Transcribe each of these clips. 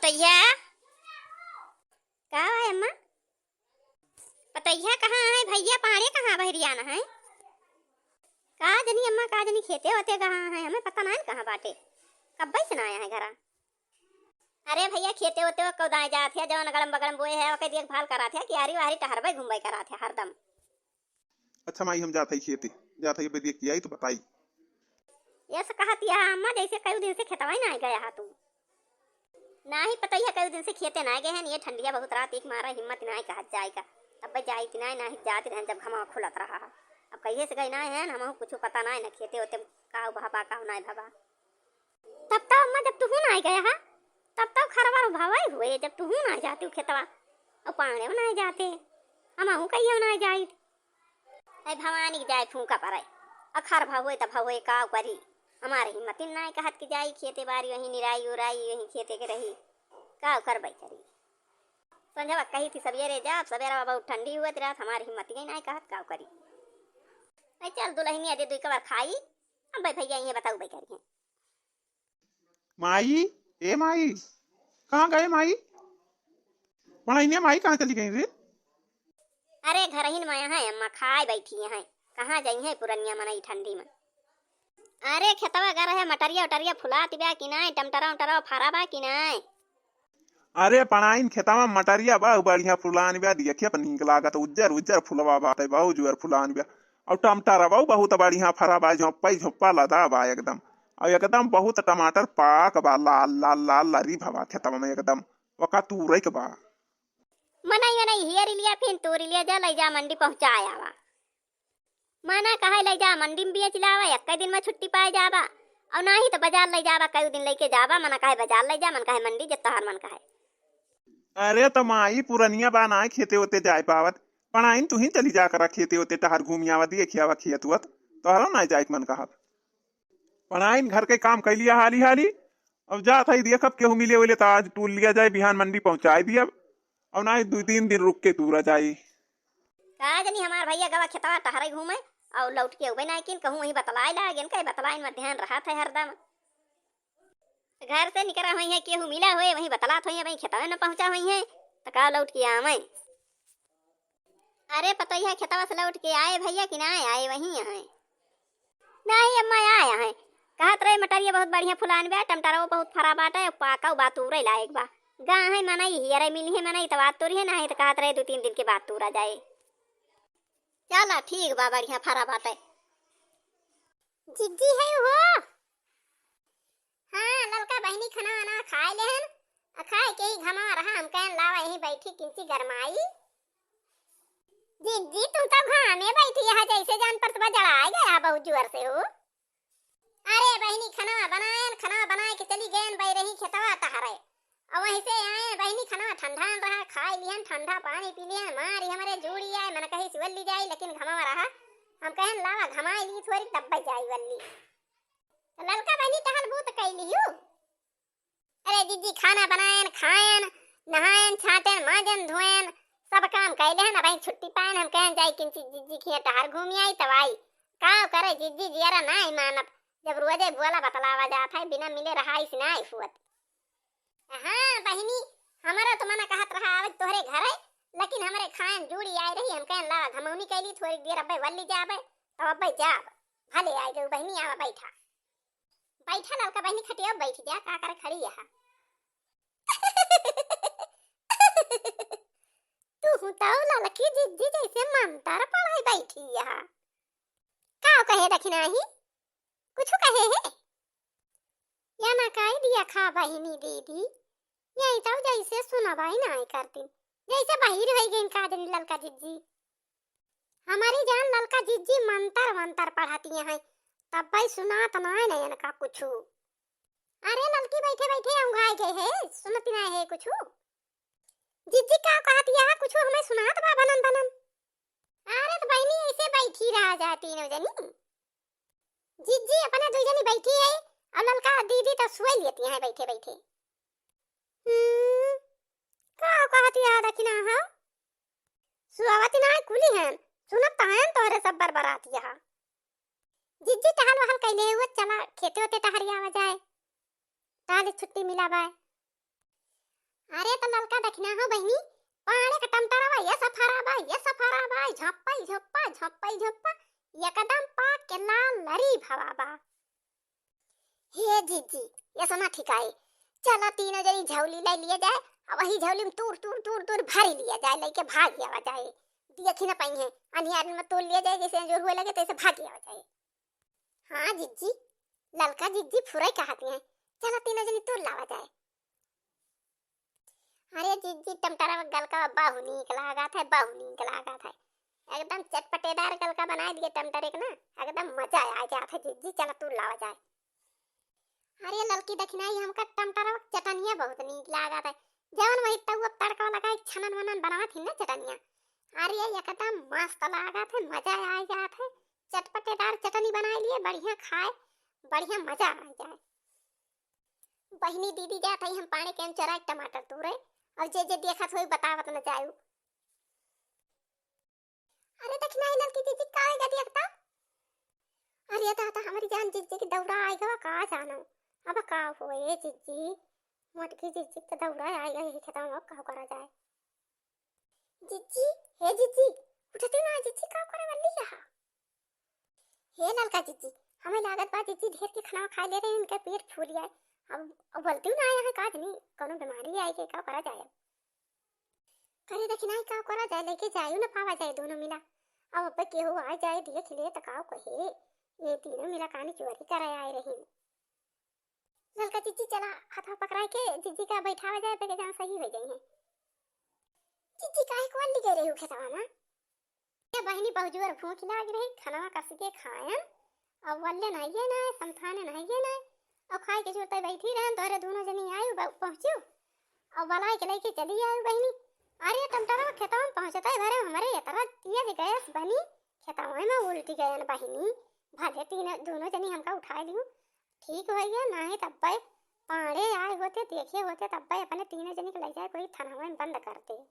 पतैया का है अम्मा? पतैया कहाँ है? भैया पहाड़े कहाँ बहरियाना है? का जनी अम्मा, का जनी खेते होते कहाँ है? हमें पता नहीं कहाँ बाटे। कब से ना आया है घरा? अरे भैया खेते होते वो कौदाए जाते हैं, जवन अगड़म बगड़म बोए है ओके देखभाल कराते हैं कि आरी वारी टहरबे घूमबे कराते हैं हरदम। अच्छा माई, हम जाते ही खेते जाते ही देख के आई तो बताई। ये से कहती है अम्मा जैसे कई दिन से खेतवा ना गया है तू। ना ही पता ही कई दिन से खेते ना गए हैं। ये ठंडिया बहुत रात एक मारा हिम्मत ना कहा जाएगा। अब जाई ना ही जाते रहे जब घमा खुलत रहा। अब कहिए से गई ना है हम कुछ पता ना खेते होते का भाबा का ना भाबा। तब तो अम्मा जब तू ना गया है तब तो खरवा भावा ही हुए। जब तू ना जाती खेतवा और पाने ना जाते हम कहिए ना जाई। भवानी जाए फूका पर अखर भावे तब भावे का करी। हमारे हिम्मत ना कहत कि जाई खेते बारी वहीं निराई उराई वहीं खेते के रही का कर करी। संझवा कही थी सवेरे जा सवेरा बहुत ठंडी हुआ रात हमारी हिम्मत गई ना कहत का करी। चल दुल्हनिया दे दो एक बार खाई। अब भाई भैया ये बताऊ भाई करिए। माई, ए माई, कहाँ गए माई? पढ़ाई ने माई कहाँ चली गई रे? अरे घर ही माया है अम्मा खाए बैठी है। कहाँ जाई है पुरनिया मनाई ठंडी में? अरे खेतवा गर है मटरिया उटरिया फुलात बा कि नहीं? टमटरा उमटरा फारा बा कि नहीं? अरे पढ़ाई खेतवा मटरिया बहु बढ़िया फुलान बा देखिए पर नीक लागत। उज्जर उज्जर फुलवा बाटे बहु जुअर फुलान बा और टमाटर बहु बहुत बढ़िया फरा बा। झोप्पा झोप्पा लदा बा एकदम और एकदम बहुत टमाटर पाक बा लाल लाल लाल लरी भवा खेतवा में एकदम वका तूरे के बा। मनाई नहीं हियर लिया फिर तोरी लिया जा ले जा मंडी पहुंचाया बा। माना कहे ले जा मंडी में बेच लावा एक दिन में छुट्टी पाए जाबा और ना ही तो बाजार ले जाबा कई दिन लेके जाबा। मना कहे बाजार ले जा मन कहे मंडी जब तोहर मन कहे। अरे तो माई पुरनिया बा ना खेते होते जाए पावत। पढ़ाई तू ही चली जा करा खेते होते टहर घूमियावा देखियावा खेत हुआ तोहरा ना जाए मन कहा। पढ़ाई घर के काम कर लिया हाली हाली अब जा था देख अब केहू मिले उले तो आज टूल लिया जाए बिहान मंडी पहुंचाई दिया और ना ही 2-3 दिन रुक के दूरा जाए। का जनी हमार भैया गवा खेतवा टहरे घूमे और लौट के उबे ना किन कहूं वही बतलाए लागे कई बतलाए में ध्यान रहा था हरदम। घर से निकला हुई है केहू मिला हुए वही बतलात हुई है वही खेतवा न पहुंचा हुई है तो का लौट के आवे। अरे पता ही है खेतवा से लौट के आए भैया कि ना आए वही है? नहीं अम्मा आया है। कहत रहे मटरिया बहुत बढ़िया फुलान बा टमाटर बहुत फरा बाटे पाका बात तूरे लायक बा। गा है मनाई हियर मिली है मनाई तो बात तोरी है ना है तो कहत रहे 2-3 दिन के बाद तूरा जाए। चला ठीक बा बढ़िया फरा बाटे। जिज्जी है वो? हाँ ललका बहनी खाना आना खाए लेहन खाए के ही घमा रहा हम कहन लावा यहीं बैठी किंची गरमाई। जिज्जी तुम तो घामे बैठी है जैसे जान पर तुम्हें जड़ाए गया बहुत जोर से हो। अरे बहनी खाना बनाए के चली गए बह रही खेतवा टहरे और वहीं से आए बहनी खाना ठंडा रहा खाए लिहन ठंडा पानी पी लिहन मारी हमारे जोड़ी आए मन कही वल्ली जाए लेकिन घमा रहा हम कहन लावा घमाई ली थोड़ी तब जाई वल्ली ललका बहनी टहल बूत कैली हूँ। अरे दीदी खाना बनाएन खाएन नहाएन छाटेन माजन धोएन सब काम कैले हैं अब छुट्टी पाएन हम कहन जाई किंची जिज्जी खिया टहर घूमी आई तब आई का करे जिज्जी जियारा ना ही मानत जब रोजे बोला बतलावा जाता है बिना मिले रहा इस ना ही हुआ। हाँ बहनी हमारा तो मना कहत रहा आवत तोहरे घर है लेकिन हमारे खान जुड़ी आई रही हम कहन लावा घमौनी कैली थोड़ी देर अब्बे वल्ली जाबे तब अब्बे जाब भले आई जो बहनी आवा बैठा बैठा ललका बहनी खटिया बैठ जा का करे खड़ी यहाँ। तू तो ललकी जिज्जी जैसे मंतर पढ़ाई बैठी यहाँ का कहे रखना ही कुछ कहे है या ना कह दिया खा बहनी दीदी यही तो जैसे सुना भाई ना करती जैसे बाहर हो गई का दिन ललका जिज्जी। हमारी जान ललका जिज्जी मंतर मंतर पढ़ाती है तब भाई सुना तो ना का कुछ। अरे ललकी बैठे बैठे उंघाई गए है सुनती ना है कुछ जिज्जी का कहती है कुछ हमें सुनात बा बनन बनन। अरे तो बहनी ऐसे बैठी रह जाती न जनी जिज्जी अपने दो जनी बैठी है और ललका दीदी तो सोई लेती है बैठे बैठे। का कहती है दखिना हा सुआवती ना कुली है सुनत तायन तोरे सब बरबराती है। जिज्जी टहल वहल कैले हुए चला खेते होते टहरिया आ जाए ताले छुट्टी मिला बाय। अरे तो ललका देखना हो बहनी, पानी का टमटरा ये सफारा बा, ये सफारा बा, झप्पा झप्पा झप्पा झप्पा एकदम पाक के लाल लरी भवा बा। हे जीजी ये सोना ठिकाए, चला तीनों जनी झौली ले लिए जाए और वही झौली में तूर तूर तूर तूर भरी लिया जाए, लेके भाग जावा जाए। देखी ना पाई है अनियार में तोड़ लिया जाए, जैसे अंजूर हुए लगे तैसे भाग जावा जाए। हाँ जीजी, ललका जीजी फुराई कहती हैं, चला तीनों जनी तोड़ लावा जाए। अरे जीजी टमटरा गल का बाहु नीक लागा था, बाहु नीक लागा था, एकदम चटपटेदार गल का बना दिए टमटरे के ना, एकदम मजा आ जाता जीजी, चला तोड़ लावा जाए। अरे ललकी दखनाई हमका टमटरा चटनिया बहुत नीक लागा था, जवन वही तवा तड़का लगा छनन वनन बनावा थी ना चटनिया, अरे एकदम मस्त लागा था, मजा आ जात है। चटपटेदार चटनी बना लिए, बढ़िया खाए, बढ़िया मजा आ जाए। बहनी दीदी जात है हम पानी के चराई टमाटर तोड़े, और जे जे देखत होई बतावत न जाऊ। अरे दखनाई ललकी दीदी काहेगा देखता, अरे दादा हमारी जान जीजी की दौड़ा आएगा का जानो, अब का होए जीजी, मोटकी जीजी तो दौड़ा आएगा, यही खत्म अब का करा जाए। जीजी हे जीजी उठते ना जीजी, का करे वाली यहाँ। हे ललका जीजी हमें लागत बा जीजी ढेर के खाना खा ले रहे, इनका पेट फूल गया, अब बोलती ना आया है काज नहीं, कोनो बीमारी आई के का करा जाए। करे देखना का करा जाए, लेके जायू ना पावा जाए दोनों मिला, अब अब केहू आ जाए देख ले तो का कहे, ये तीनों मिला कहानी चोरी कराए आए रही। ललका जीजी चला हाथा पकड़ा के जीजी का बैठावा जाए पे जहाँ सही हो जाए। जीजी काहे को अल्ली गए रही हो खेतवा में, ये बहनी बहुजूर भूख लाग रही, खाना कस के खायन, अब वल्ले नहाइए ना समथाने नहाइए ना, और खाए के जोते बैठी रहन, तोरे दोनों जनी आयु पहुंचू और बलाई के लेके चली आयु बहनी। अरे टमटरा खेतवा में पहुंचता भरे हमारे इतना तेज गैस बनी, खेतवा में उल्टी गए बहनी, भले तीनों दोनों जनी हमका उठा लियो, ठीक हो गया ना है तब पाड़े आए होते देखे होते तब अपने तीनों जनी को ले जाए कोई थाना में बंद करते।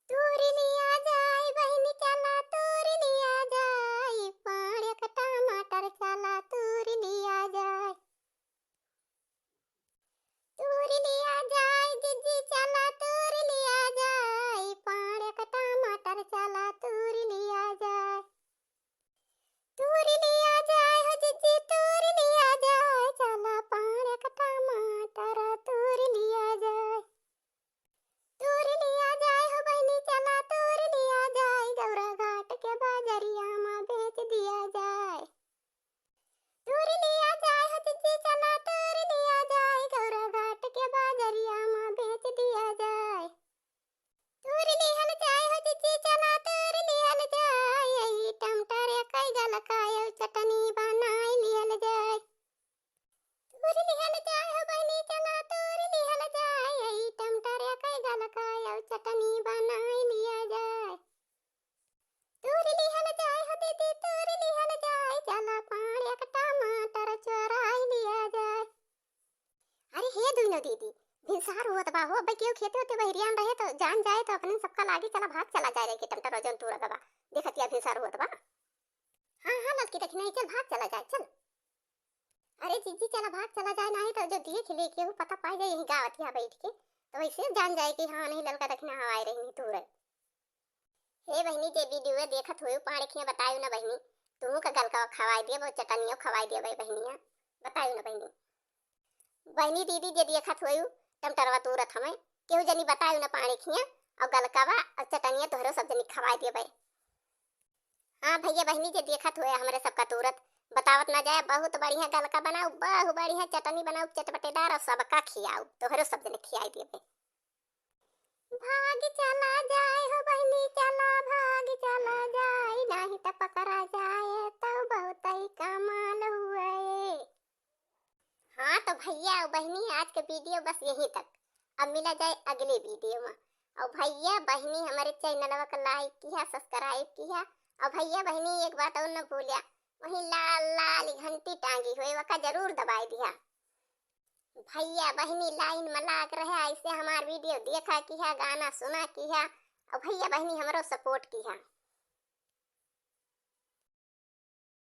तूरी लिया जाए बहनी चला, तूरी लिया जाए, पाड़े का टमाटर चला तूरी लिया जाए, तूरी लिया जाए जीजी चला तूरी लिया जाए, पाड़े का टमाटर चला तूरी लिया जाए, तूरी लिया जाए हो जीजी तूरी लिया जाए, चला पाड़े का टमाटर तूरी लिया जाए, तूरी लिया जाए हो बहनी चला तूरी लिया जाए, गौरा घाट के बाजरिया में बेच दिया जाए, तूरी लिया जाए हो जीजी चला तूरी लिया जाए, गौरा घाट के बाजरिया में बेच दिया जाए, तूरी लिहल जाए हो जीजी चला तूरी लिहल जाए, यही टमटर कई गल खाए चटनी बनाई लिहल जाए, तूरी लिहल जाए हो बहनी चला तूरी लिहल जाए, यही टमटर कई गल खाए चटनी बनाई लिया जाए, तूरी लिहल जाए हो दीदी तूरी लिहल जाए, चला पानी का टमाटर चोराई लिया जाए। अरे हे दोनों दीदी भिनसार होत बा हो, भाई क्यों खेते होते बहरियान रहे तो जान जाए तो अपने सबका लागी चला भाग चला जाए रे के टमटर वजन तोड़ दबा, देखतिया भिनसार होत बा। हां हां लड़की देखी नहीं, चल भाग चला जाए चल। अरे जीजी चला भाग चला जाए, नहीं तो जो देख ले के पता पाई जाए यही गावतिया बैठ के, तो वैसे जान जाए कि हां नहीं लड़का देखना हवाए रही तू रे। हे बहनी जे वीडियो देखत होयो पाड़े खिया बतायो ना बहनी, तू का गल का खवाई दिए वो चटनियो खवाई दिए भाई बहनिया, बतायो ना बहनी। बहनी दीदी जे देखत होयो टमटरवा तोरत हमें केहू जनी बतायो ना पानी खिया, और गलकावा और चटनिया तोहरो सब जनी खवाई दिए भाई। हाँ भैया बहनी जे देखत होए हमारे सबका तोरत बतावत ना जाए, बहुत बढ़िया गलका बनाऊ, बहु बढ़िया चटनी बनाऊ चटपटेदार, और सबका खियाऊ तोहरो सब जने खियाई दिए भाई। भाग चला जाए हो बहनी चला भाग चला जाए, नहीं तो पकड़ा जाए तो बहुत ही कमाल हुए। हाँ तो भैया और बहनी आज के वीडियो बस यहीं तक, अब मिला जाए अगले वीडियो में। और भैया बहनी हमारे चैनल को लाइक किया सब्सक्राइब किया, और भैया बहनी एक बात और न भूलिया, वही लाल लाल घंटी टांगी हुई वका जरूर दबाई दिया। भैया बहनी लाइन में लाग रहे ऐसे हमार वीडियो देखा किया, गाना सुना किया, और भैया बहनी हमारो सपोर्ट किया।